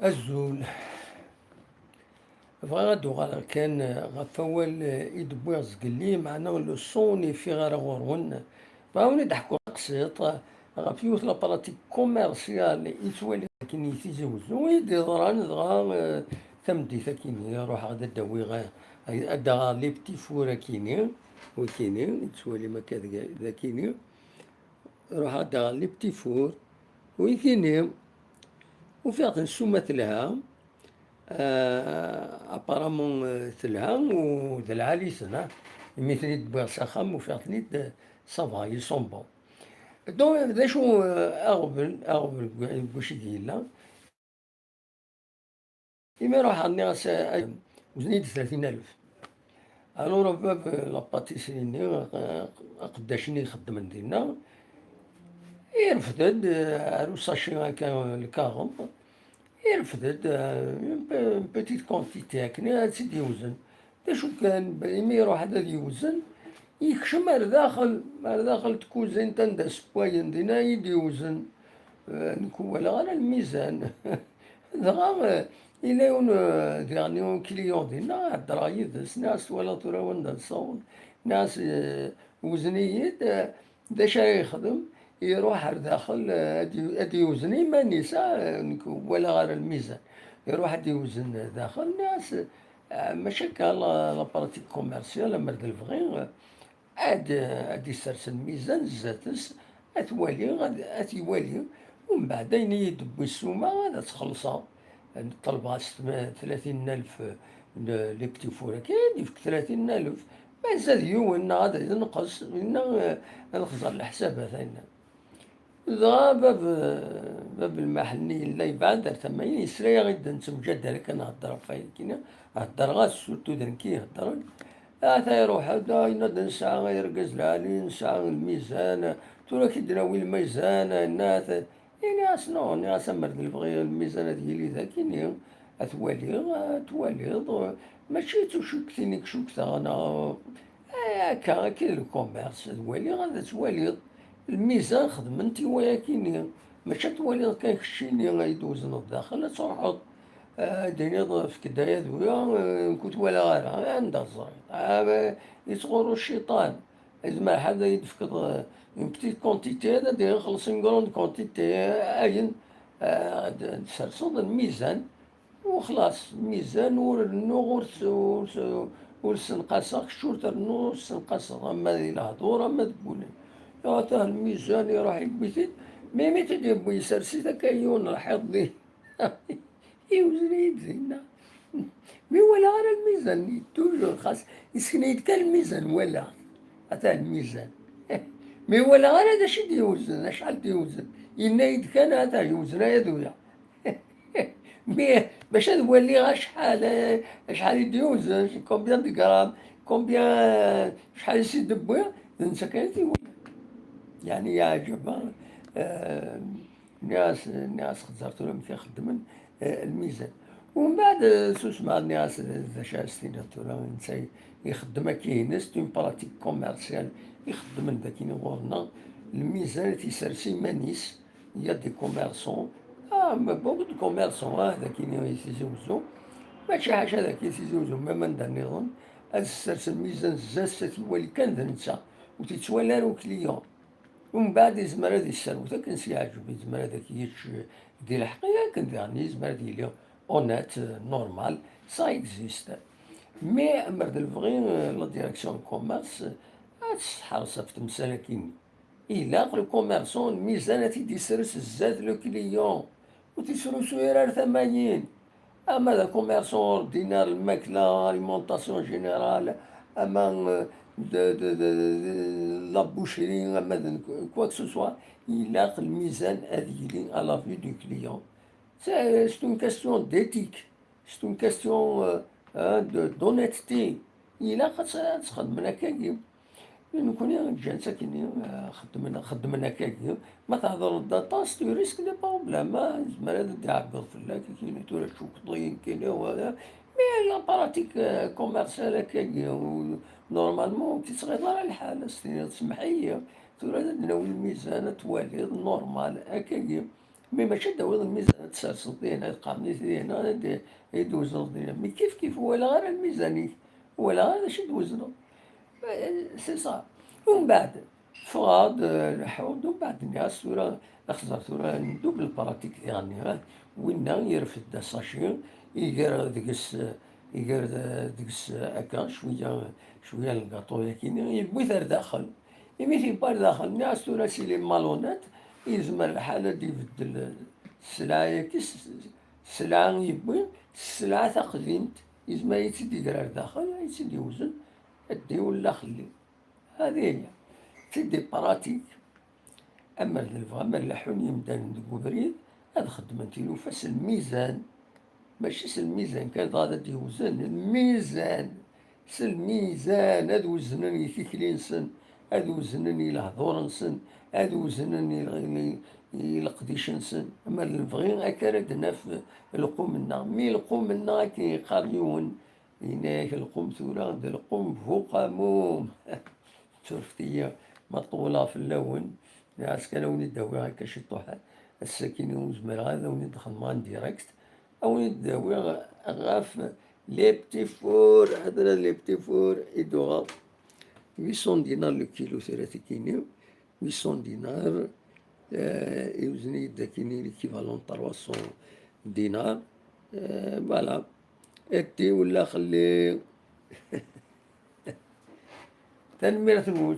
الزول بغا غير كان غف أول يدبوي زقلي معنا لو صوني في غير غورون بغاو نضحكو قسيط غف يوث لاباراتيك كوميرسيال يتولي كين يتيزوزو يديران دغا تمديثا كيني يروح غدا داوي غا أدا لي بتي فورا كيني وكيني يتولي ما كذا كيني يروح أدا لي بتي فور ويكيني وفيها تنسومة لها ابارامون تلها ودلعا لي سنة مثلي دبوغ ساخام وفيغتني صافا يسون بون دونك دا شو اغبل كلشي ديالنا إما روح عندي وزنيت 30,000 الوغ باب لاباتيسري قداشني يخدم نديرنا يرفدد عروساشي هكا الكاغم يرفدد اون بوتيت كونتيتي هكنا تزيد يوزن دا شو كان إما يروح هذا يوزن يكشم على داخل تكوزين تندا سبواين دينا يدي يوزن نكون على الميزان دغا إلا يون ديغنيون كليون ديالنا هضرا يدس ناس ولا ترا وندا نصون ناس وزنيد داش يخدم يروح لداخل أدي يوزن إما النساء ولا غير الميزان يروح أدي يوزن داخل ناس ماشي كا لاباراتيك كوميرسيال مرد الفغي عاد يسرسل الميزان زاتس أتوالي ومن بعد يدبي السومة غادا تخلصها طلبها 30,000 لي بتي فورا كاين يفك 30,000 ما زاد يون غادا ينقص نخزر الحسابات هنا دغا باب المحلي لا يبعد تما يسري غير نتمجد هذاك نهضر فاين كينا هضر غا سورتو درنكي يهضر تا يروح هدا ينوض نسعى يرقز العالي نسعى الميزان تورا كي دراوي الميزان الناس ناس نو ناس مرد البغي الميزان ديالي ذاكيني تواليض ماشي تشوكتيني كشوكتا انا هاكا كي الكوميرس توالي غادا تواليض الميزان خدم انت ويا كيني ماشي تواليض كاين خشيني غيدوزن الداخل تروحض ديني في كدايا ذويا كنت ولا غير عندها الزريط يتغورو الشيطان إذا ما حدا يدفكض اون بتيت كونتيتي هذا داير يخلص اون كروند كونتيتي أين تسرسض الميزان وخلاص الميزان والسنقاصة كشور ترنو السنقاصة أما ذي الهضور أما تقولي يعطيه الميزان يروح يبيتي ميمي تدي بو يسرسي ذاك يون راح يضيه يوزن يدزينا مي ولا غير الميزان توجور خاص يسكن يتكال الميزان ولا أتا الميزان مي ولا غير هذا شي ديوزن شحال ديوزن إنا يتكال هذا يوزن يدويا مي باش تولي غا شحال يديوزن كومبيان دي غرام كومبيان شحال يسيد بويا ننسى كانت يعني يعجب ناس خزرت لهم في خدمن الميزان ومن بعد سوس مع الناس ذا شاستين تورا نساي يخدم كينس تون براتيك كوميرسيال يخدم ذاكين غورنا الميزان تيسرسي مانيس يا دي كوميرسون ما بوك دو كوميرسون ذاكين يتزوجو ماشي حاجة ذاك يتزوجو ما ندير نظن هاد السرس الميزان زاس تيولي كان ذا نتا وتتولى له كليون ومن بعد يزمر هذا السروت كنسي يعجبني يزمر هذاك ديال الحقيقة كنديرني يزمر ديالي اونيت نورمال سا اكزيست مي مرد البغي لا ديريكسيون كوميرس تحرص في تمثالة كيني إلا لو كوميرسون الميزان تيدي سرس زاد لو كليون وتيسرسو يرار 80 أما ذا كوميرسون دينار الماكلة أليمونطاسيون جينيرال أما لابوشري أما كوا كسوسوا يلاق الميزان هذه لي على في دو كليون سي اون كاستيون ديتيك سي اون كاستيون دونيتيتي إلا تخدم هكاكي نكون جالسة كيني خدمنا هكاكي ما تهضر داطاس تو ريسك دو بروبلام زعما هذا تعبر فلاك كاين تورا تشوك ضين كاين وهذا مي لا براتيك كوميرسيال هكاكي نورمالمون تيتغيض على الحال تسمح لي تورا ناوي الميزان توالي نورمال هكاكي مي ماشي داوز الميزان تسرسل دينا قامني دينا يدوز دينا مي كيف ولا غير الميزانية ولا غير اش دوزنا سي صا. ومن بعد فغاد الحوض ومن بعد الناس ورا خزر ورا ندو بالبراتيك يعني وين يرفد دا ساشي يقرا ديكس هكا شويه الكاطو كيني يبوي ثار داخل يمي تيبار داخل الناس ورا سي لي مالونات يزمر الحالة دي يبدل السلعة كيس السلعة يبوي السلعة تقديمت يزما يتسدي يقرا داخل يتسدي يوزن ادي ولا خلي هذه هي تدي براتيك. اما اللحون يمدان ندقو بريد هذا خدمة فاس الميزان ماشي الميزان كان غادا يوزن الميزان الميزان هاد وزنن يثيكلين سن هاد وزنن يلهضور نسن هاد وزنن يلقديش نسن اما نبغي هكا ردنا في القوم منا مي القوم منا كي قاريون هناك القوم ثورا القوم فوق موم شرفتي مطولة في اللون ناس كانوا نداوي هكا شي طوحات الساكن وزمر هذا وندخل مان ديريكت او نداوي غاف لي بتي فور هذا لي بتي فور يدوغا 800 دينار لو كيلو ثلاثة كينيو 800 دينار يوزني يدا كيني ليكيفالون 300 دينار فوالا ادي ولا خلي تنمية الموت.